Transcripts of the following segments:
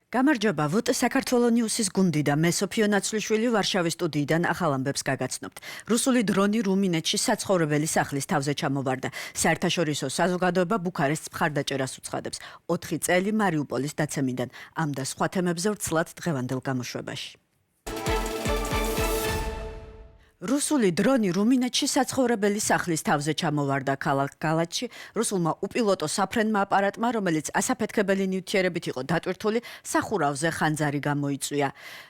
გამარჯობა, ვუტ საქართველოს ნიუსის გუნდი და მე სოფიო ნაცვლიშვილი ვარშავის სტუდიიდან ახალ ამბებს გაგაცნობთ. რუსული დრონი რუმინეთში საცხოვრებელი სახლის თავზე ჩამოვარდა. საერთაშორისო საზოგადოება ბუქარესტს მხარდაჭერას უცხადებს. 4 წელი მარიუპოლის დაცემიდან. ამ და სხვა თემებზე ვცლად დღევანდელ გამოშვებაში. რუსული დრონი რუმინეთში საცხოვრებელი სახლის თავზე ჩამოვარდა ქალაქ გალატში. რუსულმა უპილოტო საფრენმა აპარატმა, რომელიც ასაფეთქებელი ნივთიერებით იყო დატვირთული, სახურავზე ხანძარი გამოიწვია.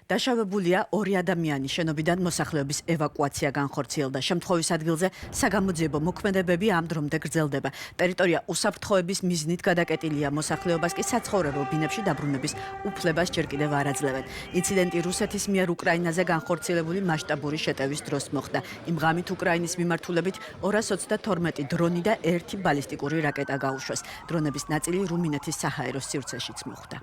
დაშავებულია 2 ადამიანი. შენობიდან მოსახლეობის ევაკუაცია განხორციელდა. შემთხვევის ადგილზე საგამოძიებო მოქმედებები ამ დრომდე გრძელდება. ტერიტორია უსაფრთხოების მიზნით გადაკეტილია. მოსახლეობას კი საცხოვრებელ ბინებში დაბრუნების უფლებას ჯერ კიდევ არ აძლევენ. ინციდენტი რუსეთის მიერ უკრაინაზე განხორციელებული მასშტაბური შეტევის დროს მოხდა. იმ ღამით უკრაინის მიმართულებით 222 დრონი და 1 ბალისტიკური რაკეტა გაუშვეს. დრონების ნაწილი რუმინეთის საჰაერო სივრცეშიც მოხვდა.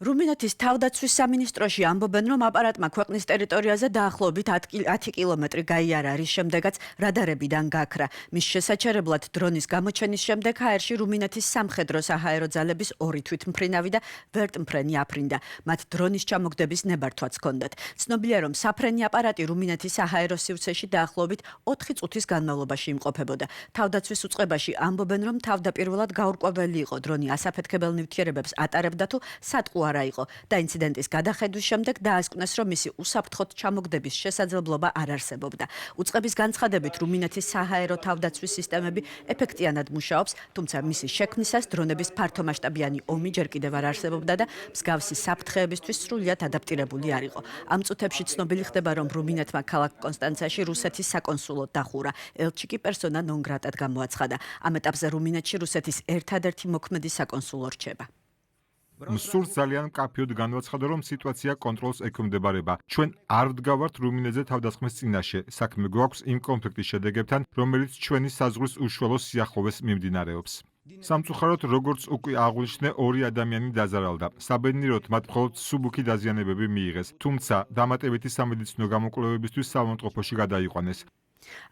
რუმინეთის თავდაცვის სამინისტროში ამბობენ, რომ აპარატმა ქვეყნის ტერიტორიაზე დაახლოებით 10 კილომეტრი გაიარა, რის შემდეგაც რადარებიდან გაქრა. მის შესაჩერებლად დრონის გამოჩენის შემდეგ ჰაერში რუმინეთის სამხედრო საჰაერო ძალების 2 თვითმფრინავი და ვერტმფრენი აფრინდა. მათ დრონის ჩამოგდების ნებართვაც ჰქონდათ. ცნობილია, რომ საფრენი აპარატი რუმინეთის საჰაერო სივრცეში დაახლოებით 4 წუთის განმავლობაში იმყოფებოდა. თავდაცვის უწყებაში ამბობენ, რომ თავდაპირველად გაურკვეველი იყო დრონი ასაფეთქებელ ნივთიერებებს ატარებდა თუ სატყუ არა იყო და ინციდენტის გადახედვის შემდეგ დაასკვნეს, რომ მისი უსაფრთხოდ ჩამოგდების შესაძლებლობა არ არსებობდა. უწყების განცხადებით, რუმინეთის საჰაერო თავდაცვის სისტემები ეფექტიანად მუშაობს, თუმცა მისი შექმნისას დრონების ფართომასშტაბიანი ომი ჯერ კიდევ არ არსებობდა და მსგავსი საფრთხეებისთვის სრულიად ადაპტირებული არ იყო. ამ წუთებში ცნობილი ხდება, რომ რუმინეთმა ქალაქ კონსტანცაში რუსეთის საკონსულო დახურა. ელჩი კი პერსონა ნონ გრატად გამოაცხადა. ამ ეტაპზე რუმინეთში რუსეთის ერთადერთი მოქმედი საკონსულო რჩება. მსურს ძალიან მკაფიოდ განვაცხადა, რომ სიტუაცია კონტროლს ექვემდებარება. ჩვენ არ ვდგავართ რუმინეთზე თავდასხმის წინაშე. საქმე გვაქვს იმ კონფლიქტის შედეგებთან, რომელიც ჩვენი საზღვრის უშუალო სიახლოვეს მიმდინარეობს. სამწუხაროდ, როგორც უკვე აღვნიშნე, 2 ადამიანი დაზარალდა. საბედნიეროდ მათ მხოლოდ მსუბუქი დაზიანებები მიიღეს, თუმცა დამატებითი სამედიცინო გამოკვლევებისთვის საავადმყოფოში გადაიყვანეს.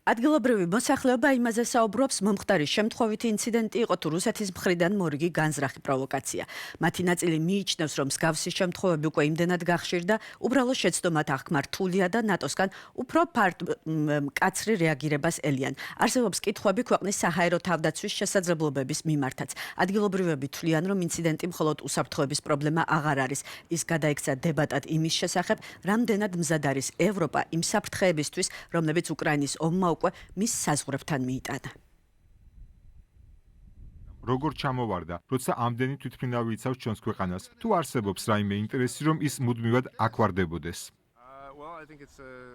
ადგილობრივი მოსახლეობა იმაზე საუბრობს, მომხდარი შემთხვევითი ინციდენტი იყო თუ რუსეთის მხრიდან მორიგი განზრახი პროვოკაცია. მათი ნაწილი მიიჩნევს, რომ მსგავსი შემთხვევები უკვე იმდენად გახშირდა, უბრალო შეცდომად აღქმა რთულია და ნატოსგან უფრო მკაცრი რეაგირებას ელიან. არსებობს კითხვები ქვეყნის საჰაერო თავდაცვის შესაძლებლობების მიმართაც. ადგილობრივები თვლიან, რომ ინციდენტი მხოლოდ უსაფრთხოების პრობლემა აღარ არის. ის გადაიქცა დებატად იმის შესახებ, რამდენად მზად არის ევროპა იმ საფრთხეებისთვის, რომლებიც უკრაინის ომმა უკვე მის საზღვრებთან მიიტანა. როგორ ჩამოვარდა, როცა ამდენი თვითმფრინავი იცავს ჩვენს ქვეყანას? თუ არსებობს რაიმე ინტერესი, რომ ის მუდმივად აქ ვარდებოდეს?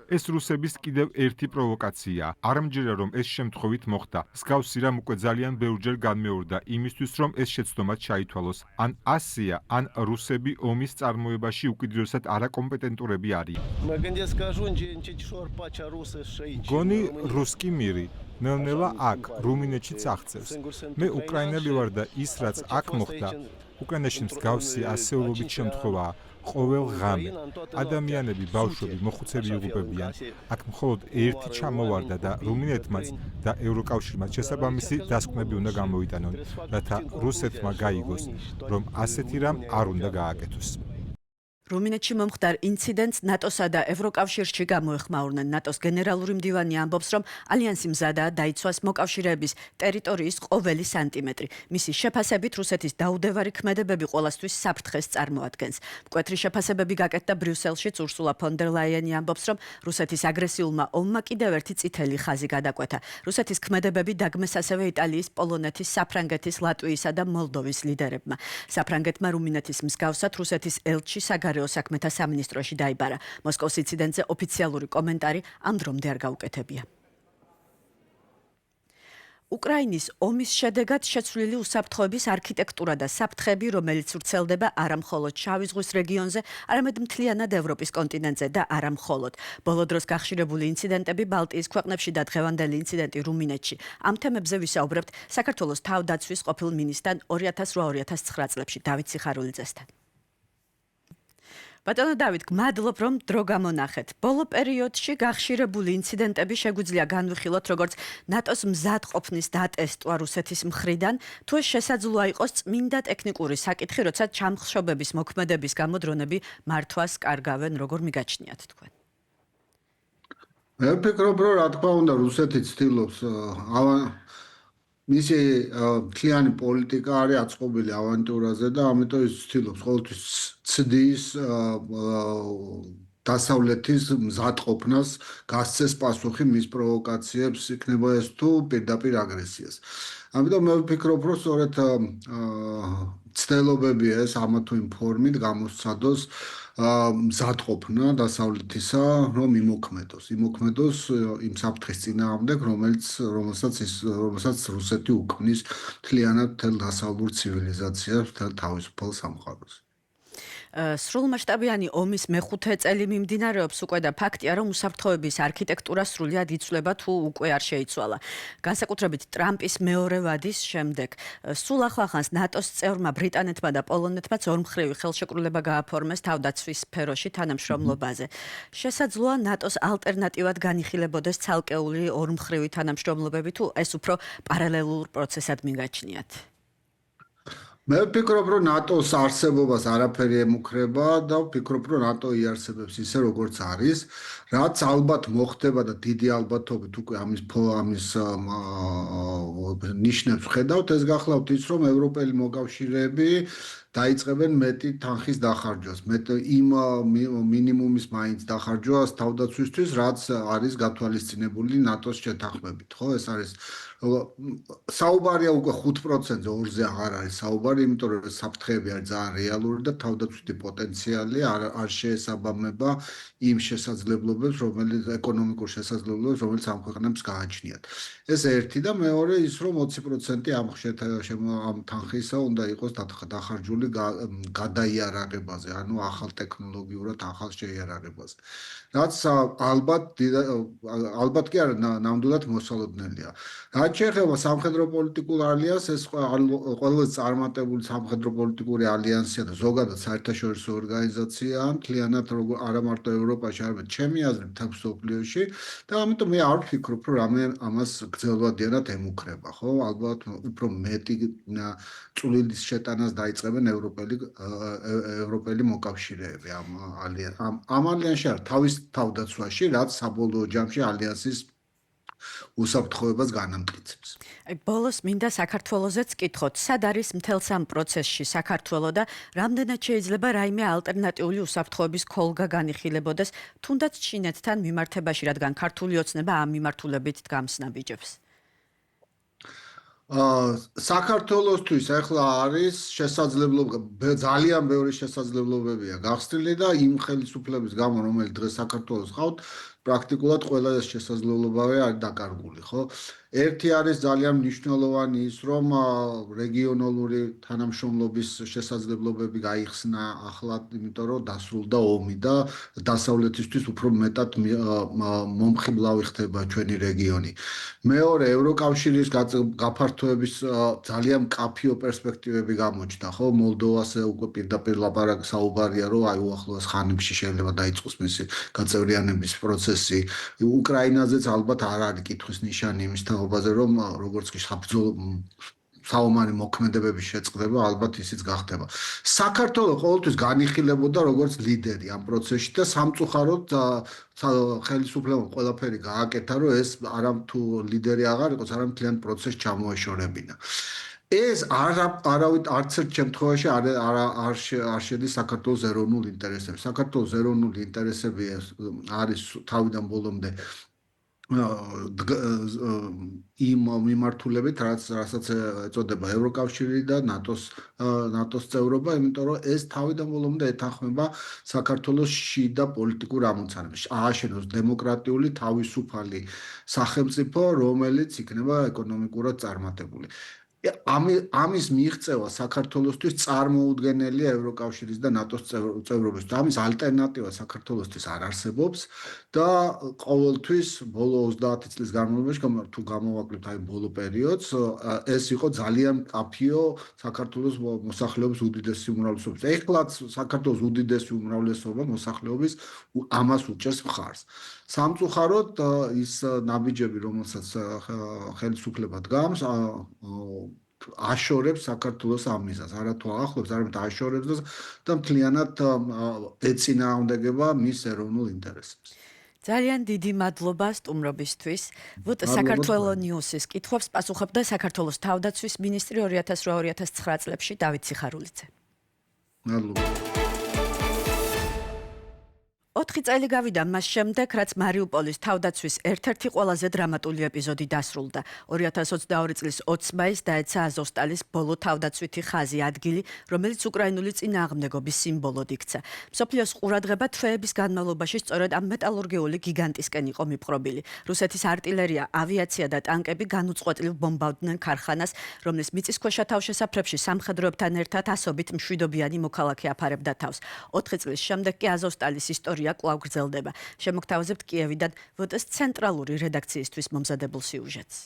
ეს რუსების კიდევ ერთი პროვოკაცია. არ მჯერა, რომ ეს შემთხვევით მოხდა. მსგავსი რამ უკვე ძალიან ბევრჯერ განმეორდა იმისთვის, რომ ეს შეცდომად ჩაითვალოს. ან ასია, ან რუსები ომის წარმოებაში უკიდურესად არაკომპეტენტურები არიან. გონი რუსკი მირი ნელ-ნელა აქ რუმინეთშიც აღწევს. მე უკრაინელი ვარ და ის რაც აქ მოხდა, უკრაინაში მსგავსი ასეულობით შემთხვევაა. ყოველ ღამე ადამიანები, ბავშვები, მოხუცები იღუპებიან. აქ მხოლოდ ერთი ჩამოვარდა და რუმინეთმაც და ევროკავშირმაც შესაბამისი დასკვნები უნდა გამოიტანონ, რათა რუსეთმა გაიგოს, რომ ასეთი რამ არ უნდა გააკეთოს. რუმინეთში მომხდარ ინციდენტს ნატოსა და ევროკავშირში გამოეხმაურნენ. ნატოს გენერალური მდივანი ამბობს, რომ ალიანსი მზადაა დაიცვას მოკავშირეების ტერიტორიის ყოველი სანტიმეტრი. მისი შეფასებით რუსეთის დაუდევარი ქმედებები ყოველთვის საფრთხეს წარმოადგენს. მკვეთრი შეფასებები გაკეთდა ბრიუსელშიც. ურსულა ფონ დერ ლაიენი ამბობს, რომ რუსეთის აგრესიულმა ომმა კიდევ ერთი წითელი ხაზი გადაკვეთა. რუსეთის ქმედებები დაგმეს ასევე იტალიის, პოლონეთის, საფრანგეთის, ლატვიისა და მოლდოვის ლიდერებმა. საფრანგეთმა რუმინეთის მსგავსად რუსეთის ელჩი საგარეო საქმეთა სამინისტროში დაიბარა. მოსკოვის ინციდენტზე ოფიციალური კომენტარი ამ დრომდე არ გაუკეთებია. უკრაინის ომის შედეგად შეცვლილი უსაფრთხოების არქიტექტურა და საფრთხები, რომელიც ვრცელდება არა მხოლოდ შავი ზღვის რეგიონზე, არამედ მთლიანად ევროპის კონტინენტზე და არა მხოლოდ. ბოლო დროს გახშირებული ინციდენტები ბალტიის ქვეყნებში და დღევანდელი ინციდენტი რუმინეთში. ამ თემებზე ვისაუბრებთ საქართველოს თავდაცვის ყოფილ მინისტრთან 2008-2009 წლებში დავით სიხარულიძესთან. ბატონო დავით, გმადლობ რომ დრო გამონახეთ. ბოლო პერიოდში გახშირებული ინციდენტები შეგვიძლია განვიხილოთ როგორც ნატოს მზადყოფნის დატესტვა რუსეთის მხრიდან, თუ ეს შესაძლოა იყოს წმინდა ტექნიკური საკითხი, როცა ჩამხშობების მოქმედების გამო დრონები მართვას კარგავენ, როგორ მიგაჩნიათ თქვენ? მე ვფიქრობ, რომ რა თქმა უნდა რუსეთი ცდილობს მისი მთლიანი პოლიტიკა არის აწყობილი ავანტიურაზე და ამიტომ ის ცდილობს ყოველთვის ცდის დასავლეთის მზადყოფნას გასცეს პასუხი მის პროვოკაციებს, იქნება ეს თუ პირდაპირ აგრესიას. ამიტომ მე ვფიქრობ, რომ სწორედ ცდილობები ეს ამა თუ იმ ფორმით გამოსცადოს მზადყოფნა დასავლეთისა, რომ იმოქმედოს იმ საფრთხის წინააღმდეგ, რომელსაც რუსეთი უქმნის მთლიანად მთელ დასავლურ ცივილიზაციას, მთელ თავისუფალ სამყაროს. სრულმასშტაბიანი ომის მეხუთე წელი მიმდინარეობს უკვე და ფაქტია, რომ უსაფრთხოების არქიტექტურა სრულიად იცვლება თუ უკვე არ შეიცვალა. განსაკუთრებით ტრამპის მეორე ვადის შემდეგ. სულ ახლახანს ნატოს წევრმა ბრიტანეთმა და პოლონეთმაც ორმხრივი ხელშეკრულება გააფორმეს თავდაცვის სფეროში თანამშრომლობაზე. შესაძლოა ნატოს ალტერნატივად განიხილებოდეს ცალკეული ორმხრივი თანამშრომლობები თუ ეს უფრო პარალელურ პროცესად მიგაჩნიათ? მე ვფიქრობ, რომ ნატოს არსებობას არაფერი ემუქრება და ვფიქრობ, რომ ნატო იარსებებს ისე როგორც არის, რაც ალბათ მოხდება და დიდი ალბათობით უკვე ამის ნიშნებს ვხედავთ, ეს გახლავთ ის, რომ ევროპელი მოკავშირეები დაიწყებენ მეტი თანხის დახარჯვას, იმ მინიმუმის მაინც დახარჯვას თავდაცვისთვის, რაც არის გათვალისწინებული ნატოს შეთანხმებით, ხო? ეს არის საუბარია უკვე 5%-ზე, 2-ზე აღარ არის საუბარი, იმიტომ რომ საფრთხეები არის ძალიან რეალური და თავდაცვითი პოტენციალი არ შეესაბამება იმ შესაძლებლობებს, ეკონომიკურ შესაძლებლობებს, რომელიც ამ ქვეყნებს გააჩნიათ. ეს ერთი და მეორე ის, რომ 20% ამ თანხისა უნდა იყოს დახარჯული გადაიარაღებაზე, ანუ ახალ ტექნოლოგიურად ახალ შეიარაღებაზე. რაც ალბათ კი არა, ნამდვილად მოსალოდნელია. რაც შეეხება სამხედრო პოლიტიკურ ალიანსს, ეს ყველაზე წარმატებული სამხედრო პოლიტიკური ალიანსია და ზოგადად საერთაშორისო ორგანიზაციაა, მთლიანად არა მარტო ევროპაში, არამედ ჩემი აზრით მთელ მსოფლიოში და ამიტომ მე არ ვფიქრობ, რომ რამე ამას გრძელვადიანად ემუქრება, ხო? ალბათ უფრო მეტი წვლილის შეტანას დაიწყებენ ევროპელი მოკავშირეები ამ ალიანსში არ თავის თავდაცვაში, რაც საბოლოო ჯამში ალიანსის უსაფრთხოებას განამტკიცებს. ბოლოს მინდა საქართველოსაც კითხოთ, სად არის მთელ სამ პროცესში საქართველო და რამდენად შეიძლება რაიმე ალტერნატიული უსაფრთხოების ქოლგა განიხილებოდეს, თუნდაც ჩინეთთან მიმართებაში, რადგან ქართული ოცნება ამ მიმართულებით დგამს ნაბიჯებს. საქართველოსთვის ახლა არის შესაძლებლობა, ძალიან ბევრი შესაძლებლობებია გახსნილი და იმ ხელისუფლების გამო, რომელიც დღეს საქართველოს ხავთ, პრაქტიკულად ყველა ეს შესაძლებლობები არის დაკარგული, ხო? ერთი არის ძალიან მნიშვნელოვანი ის, რომ რეგიონალური თანამშრომლობის შესაძლებლობები გაიხსნა ახლად, იმიტომ რომ დასრულდა ომი და დასავლეთისთვის უფრო მეტად მომხიბლავი ხდება ჩვენი რეგიონი. მეორე, ევროკავშირის გაფართოების ძალიან მკაფიო პერსპექტივები გამოჩნდა, ხო? მოლდოვაზე უკვე პირდაპირ საუბარია, რომ აი უახლოეს ხანებში შეიძლება დაიწყოს მისი გაწევრიანების პროცესი. უკრაინაზეც ალბათ არ არის კითხვის ნიშანი იმის თაობაზე, რომ როგორც კი საომარი მოქმედებების შეწყდება, ალბათ ისიც გახდება. საქართველო ყოველთვის განიხილებოდა როგორც ლიდერი ამ პროცესში და სამწუხაროდ ხელისუფლებამ ყველაფერი გააკეთა, რომ ეს არა თუ ლიდერი აღარ იყოს, არამედ მთლიან პროცესს ჩამოეშორებინა. ეს არც ერთ შემთხვევაში არ შედის საქართველოს ეროვნულ ინტერესებში. საქართველოს ეროვნული ინტერესები არის თავიდან ბოლომდე იმ მიმართულებით, რასაც ეწოდება ევროკავშირი და ნატოს წევრობა, იმიტომ რომ ეს თავიდან ბოლომდე ეთანხმება საქართველოს შიდა პოლიტიკურ ამოცანებს. ააშენოს დემოკრატიული თავისუფალი სახელმწიფო, რომელიც იქნება ეკონომიკურად წარმატებული. ამის მიღწევა საქართველოსთვის წარმოუდგენელია ევროკავშირის და ნატოს წევრობისთვის. ამის ალტერნატივა საქართველოსთვის არ არსებობს და ყოველთვის ბოლო 30 წლის განმავლობაში თუ გამოვაკლებთ აი ბოლო პერიოდს, ეს იყო ძალიან მკაფიო საქართველოს მოსახლეობის უდიდესი უმრავლესობის. ეხლაც საქართველოს უდიდესი უმრავლესობა მოსახლეობის ამას უჭერს მხარს. სამწუხაროდ ის ნაბიჯები, რომელსაც ხელისუფლება დგამს, აშორებს საქართველოს ამ მიზანს, არათუ ახლობს, არამედ აშორებს და მთლიანად ეწინააღმდეგება მის ეროვნულ ინტერესებს. ძალიან დიდი მადლობა სტუმრობისთვის. ვუტ საქართველოს ნიუსის კითხვებს პასუხობდა საქართველოს თავდაცვის მინისტრი 2008-2009 წლებში დავით სიხარულიძე. მადლობა. 4 წელი გავიდა მას შემდეგ, რაც მარიუპოლის თავდაცვის ერთ-ერთი ყველაზე დრამატული ეპიზოდი დასრულდა. 2022 წლის 20 მაისს დაეცა აზოვსტალის ბოლო თავდაცვითი ხაზი ადგილი, რომელიც უკრაინული წინააღმდეგობის სიმბოლოდ იქცა. მსოფლიოს ყურადღება თვეების განმავლობაში სწორედ ამ მეტალურგიული გიგანტისკენ იყო მიპყრობილი. რუსეთის არტილერია, ავიაცია და ტანკები განუწყვეტლივ ბომბავდნენ ქარხანას, რომლის მიწისქვეშა თავშესაფრებში სამხედროებთან ერთად ასობით მშვიდობიანი მოქალაქე აფარებდა თავს. 4 წლის შემდეგ კი აზოვსტალის ისტორია კვლავ გრძელდება. შემოგთავაზებთ კიევიდან ვოტეს ცენტრალური რედაქციისთვის მომზადებულ სიუჟეტს.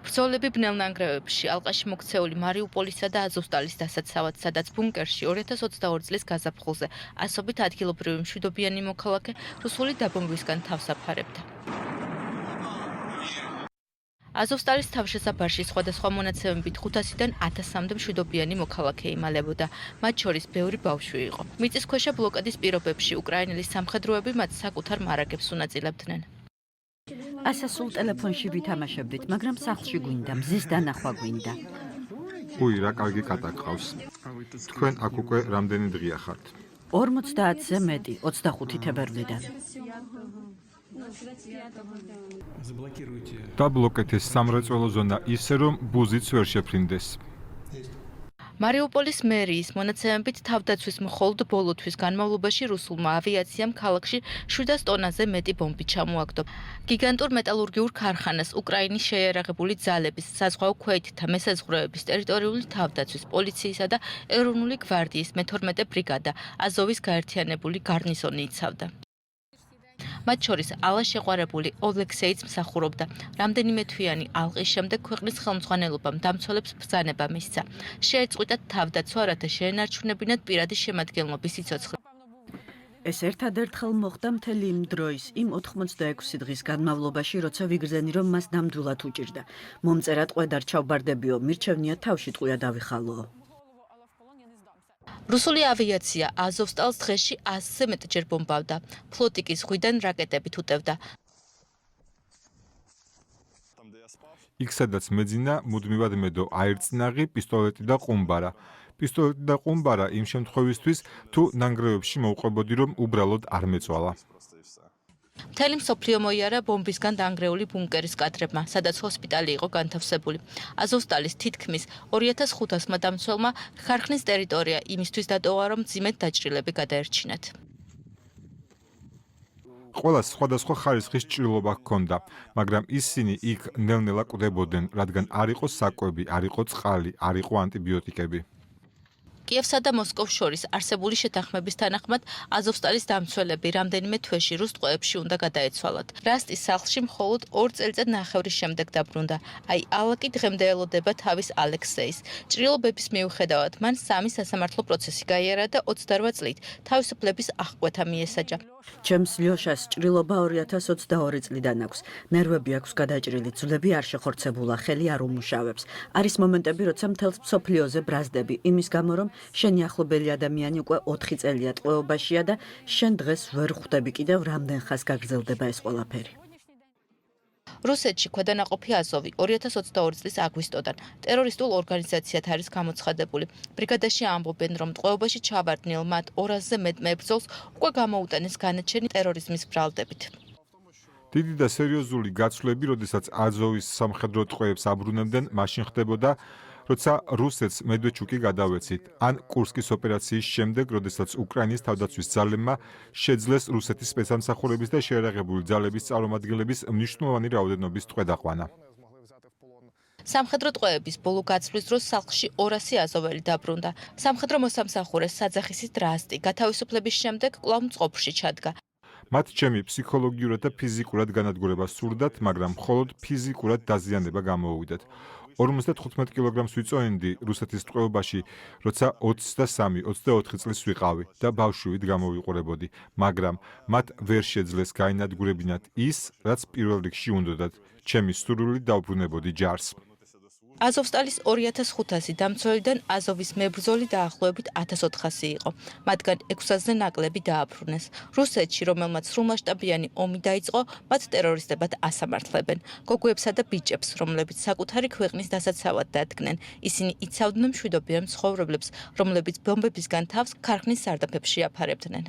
ბრძოლები ბნელნანგრევებში, ალყაში მოქცეული მარიუპოლისა და აზოვსტალის დასაცავად, სადაც ბუნკერში 2022 წლის გაზაფხულზე ასობით ადგილობრივი მშვიდობიანი მოქალაქე რუსული დაბომბვისგან თავს აფარებდა. აზოვსტალის თავშესაფარში სხვადასხვა მონაცემებით 500-დან 1000-მდე მშვიდობიანი მოქალაქე იმალებოდა. მათ შორის ბევრი ბავშვი იყო. მიწისქვეშა ბლოკადის პირობებში უკრაინელი სამხედროები მათ საკუთარ მარაგებს უნაწილებდნენ. ასასულ ტელეფონში ვითამაშებდით, მაგრამ სახლში გვინდა, მზის დანახვა გვინდა. უი, რა კარგი კატა გყავს. თქვენ აქ უკვე რამდენი დღეა ხართ? 50-ზე მეტი, 25 თებერვლიდან. დაბლოკეთ ეს სამრეწველო ზონა ისე, რომ ბუზიც ვერ შეფრინდეს. მარიუპოლის მერიის მონაცემებით თავდაცვის მხოლოდ ბოლო თვის განმავლობაში რუსულმა ავიაციამ ქალაქში 700 ტონაზე მეტი ბომბი ჩამოაგდო. გიგანტურ მეტალურგიურ ქარხანას უკრაინის შეიარაღებული ძალების, საზღვაო ქვეითთა მესაზღვრეების, ტერიტორიული თავდაცვის, პოლიციისა და ეროვნული გვარდიის მე-12 ბრიგადა, აზოვის გაერთიანებული გარნიზონი იცავდა. მათ შორის ალა შეყვარებული ოლექსეიც მსახურობდა. რამდენიმე თვიანი ალყის შემდეგ ქვეყნის ხელმძღვანელობამ დამცველებს ბრძანება მისცა. შეეწყვიტათ თავდაცვა, რათა შეენარჩუნებინათ პირადი შემადგენლობის სიცოცხლე. ეს ერთადერთხელ მოხდა მთელი იმ დროის, იმ 86 დღის განმავლობაში, როცა ვიგრძენი, რომ მას ნამდვილად უჭირდა. მომწერად ყვედარ ჩავბარდებიო, მირჩევნია თავში ტყვია დავიხალო. რუსული ავიაცია აზოვსტალს დღეში 100-ზე მეტჯერ ბომბავდა. ფლოტი კი ზღვიდან რაკეტებით უტევდა. იქ სადაც მეძინა, მუდმივად მედო აირწნაღი, პისტოლეტი და ყუმბარა. პისტოლეტი და ყუმბარა იმ შემთხვევისთვის, თუ ნანგრევებში მოვყვებოდი, რომ უბრალოდ არ მეწვალა. მთელი მსოფლიო მოიარა ბომბისგან დაანგრეული ბუნკერის კადრებმა, სადაც ჰოსპიტალი იყო განთავსებული. აზოვსტალის თითქმის 2500-მა დამცველმა ქარხნის ტერიტორია იმისთვის დატოვა, რომ მძიმედ დაჭრილები გადაერჩინათ. ყველას სხვადასხვა ხარისხის ჭრილობა ჰქონდა, მაგრამ ისინი იქ ნელ-ნელა კვდებოდნენ, რადგან არ იყო საკვები, არ იყო წყალი, არ იყო ანტიბიოტიკები. კიევსა და მოსკოვს შორის არსებული შეთანხმების თანახმად აზოვსტალის დამცველები რამდენიმე თვეში რუს ტყვეებში უნდა გადაეცვალათ. რასტის სახლში მხოლოდ 2 წელიწად ნახევრის შემდეგ დაბრუნდა. აი, ალა კი დღემდე ელოდება თავის ალექსეის. ჭრილობების მიუხედავად, მან 3 სასამართლო პროცესი გაიარა და 28 წლით თავისუფლების აღკვეთა მიესაჯა. ჩემს ლიოშას ჭრილობა 2022 წლიდან აქვს. ნერვები აქვს გადაჭრილი, ძვლები არ შეხორცებულა, ხელი არ უმუშავებს. არის მომენტები, როცა მთელს მსოფლიოზე ბრაზდები, იმის გამო, რომ შენი ახლობელი ადამიანი უკვე 4 წელია ტყვეობაშია და შენ დღეს ვერ ხვდები კიდევ რამდენ ხანს გაგრძელდება ეს ყველაფერი. რუსეთში ქვედანაყოფი აზოვი 2022 წლის აგვისტოდან ტერორისტულ ორგანიზაციად არის გამოცხადებული. ბრიგადაში ამბობენ, რომ ტყვეობაში ჩავარდნილ მათ 200-ზე მეტ მებრძოლს უკვე გამოუტანეს განაჩენი ტერორიზმის ბრალდებით. დიდი და სერიოზული გაცვლები, როდესაც აზოვის სამხედრო ტყვეებს აბრუნებდნენ, მაშინ ხდებოდა როცა რუსეთს მედვეჩუკი გადავეცით, ან კურსკის ოპერაციის შემდეგ, როდესაც უკრაინის თავდაცვის ძალებმა შეძლეს რუსეთის სპეცსამსახურების და შეიარაღებული ძალების წარმომადგენლების მნიშვნელოვანი რაოდენობის ტყვე დაყვანა. სამხედრო ტყვეების ბოლო გაცვლის დროს სახლში 200 აზოველი დაბრუნდა. სამხედრო მოსამსახურეს საძახისის დრასტი გათავისუფლების შემდეგ კვლავ მწყობრში ჩადგა. მათ ჩემი ფსიქოლოგიურად და ფიზიკურად განადგურება სურდათ, მაგრამ მხოლოდ ფიზიკურად დაზიანება გამოუვიდათ. 55 კილოგრამს ვიწონდი რუსეთის ტყვეობაში, როცა 23-24 წლის ვიყავი და ბავშვივით გამოვიყურებოდი, მაგრამ მათ ვერ შეძლეს გაინადგურებინათ ის, რაც პირველ რიგში უნდოდათ, ჩემი სურვილი დაუბრუნებოდი ჯარს. აზოვსტალის 2500 დამცველიდან აზოვის მებრძოლი დაახლოებით 1400 იყო. მათგან 600-ზე ნაკლები დააბრუნეს. რუსეთში, რომელმაც სრულმასშტაბიანი ომი დაიწყო, მათ ტერორისტებად ასამართლებენ. გოგოებსა და ბიჭებს, რომლებიც საკუთარი ქვეყნის დასაცავად დადგნენ. ისინი იცავდნენ მშვიდობიან მცხოვრებლებს, რომლებიც ბომბებისგან თავს ქარხნის სარდაფებში აფარებდნენ.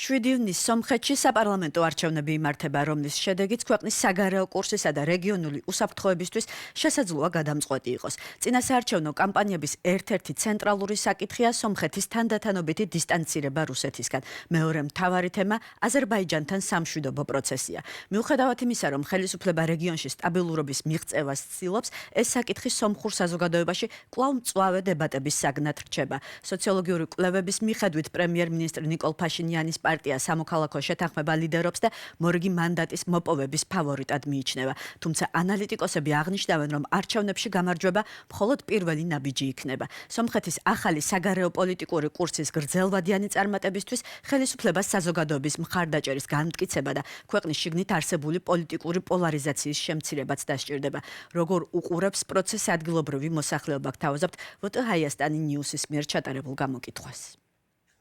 შვიდი ივნის სომხეთში საპარლამენტო არჩევნები იმართება, რომლის შედეგიც ქვეყნის საგარეო კურსისა და რეგიონული უსაფრთხოებისთვის შესაძლოა გადამწყვეტი იყოს. წინასაარჩევნო კამპანიების ერთ-ერთი ცენტრალური საკითხია სომხეთის თანდათანობითი დისტანცირება რუსეთისგან. მეორე მთავარი თემა აზერბაიჯანთან სამშვიდობო პროცესია. მიუხედავად იმისა, რომ ხელისუფლება რეგიონში სტაბილურობის მიღწევას ცდილობს, ეს საკითხი სომხურ საზოგადოებაში კვლავ მწვავე დებატების საგნად რჩება. სოციოლოგიური კვლევების მიხედვით პრემიერ-მინისტრი ნიკოლ ფაშინიანის პარტია სამოქალაქო შეთანხმება ლიდერობს და მორიგი მანდატის მოპოვების ფავორიტად მიიჩნევა. თუმცა ანალიტიკოსები აღნიშნავენ, რომ არჩევნებში გამარჯვება მხოლოდ პირველი ნაბიჯი იქნება. სომხეთის ახალი საგარეო პოლიტიკური კურსის გრძელვადიანი წარმატებისთვის ხელისუფლებას საზოგადოების მხარდაჭერის განმტკიცება და ქვეყნის შიგნით არსებული პოლიტიკური პოლარიზაციის შემცირებაც დასჭირდება. როგორ უყურებს პროცესს ადგილობრივი მოსახლეობა, გთავაზობთ ვოტო ჰაიასტანი ნიუსის მიერ ჩატარებულ გამოკითხვას.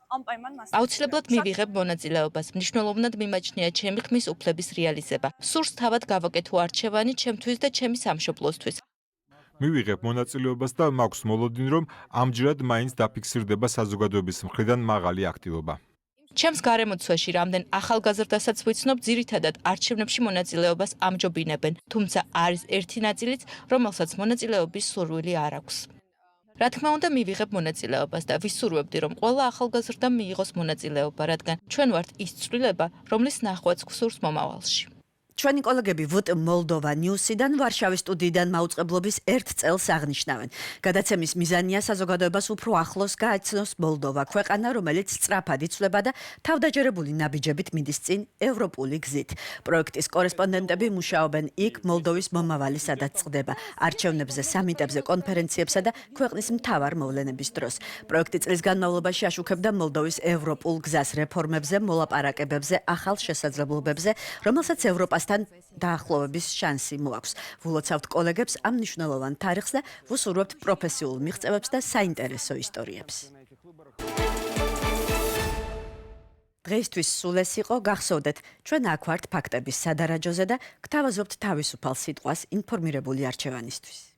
აუცილებლად მივიღებ მონაწილეობას. მნიშვნელოვნად მიმაჩნია ჩემი ხმის უფლების რეალიზება. სურს თავად გავაკეთო არჩევანი ჩემთვის და ჩემი სამშობლოსთვის. მივიღებ მონაწილეობას და მაქვს მოლოდინი, რომ ამჯერად მაინც დაფიქსირდება საზოგადოების მხრიდან მაღალი აქტივობა. ჩემს გარემოცვაში რამდენ ახალგაზრდასაც ვიცნობ, ძირითადად არჩევნებში მონაწილეობას ამჯობინებენ, თუმცა არის ერთი ნაწილიც, რომელსაც მონაწილეობის სურვილი არ აქვს. რა თქმა უნდა, მივიღებ მონაწილეობას და ვისურვებდი, რომ ყველა ახალგაზრდამ მიიღოს მონაწილეობა, რადგან ჩვენ ვართ ის ცვლილება, რომლის ნახვაც გვსურს მომავალში. ჩვენი კოლეგები ვოტ მოლდოვა ნიუსიდან ვარშავის სტუდიიდან მაუწყებლობის 1 წელს აღნიშნავენ. გადაცემის მიზანია საზოგადოებას უფრო ახლოს გააცნოს მოლდოვა, ქვეყანა, რომელიც სწრაფად იცვლება და თავდაჯერებული ნაბიჯებით მიდის წინ ევროპული გზით. პროექტის კორესპონდენტები მუშაობენ იქ მოლდოვის მომავალი სადაც წყდება, არჩევნებზე, სამიტებზე, კონფერენციებსა და ქვეყნის მთავარ მოვლენების დროს. პროექტი წლის განმავლობაში აშუქებდა მოლდოვის ევროპულ გზას, რეფორმებზე, მოლაპარაკებებზე, ახალ შესაძლებლობებზე, რომელსაც ევროპას დაახლოების შანსი მოაქვს. ვილოცავთ კოლეგებს ამ მნიშვნელოვან თარიღს და ვუსურვებთ პროფესიულ მიღწევებს და საინტერესო ისტორიებს. დღეისთვის სულ ეს იყო, გახსოვდეთ, ჩვენ აქ ვართ ფაქტების სადარაჯოზე და გთავაზობთ თავისუფალ სიტყვას ინფორმირებული არჩევანისთვის.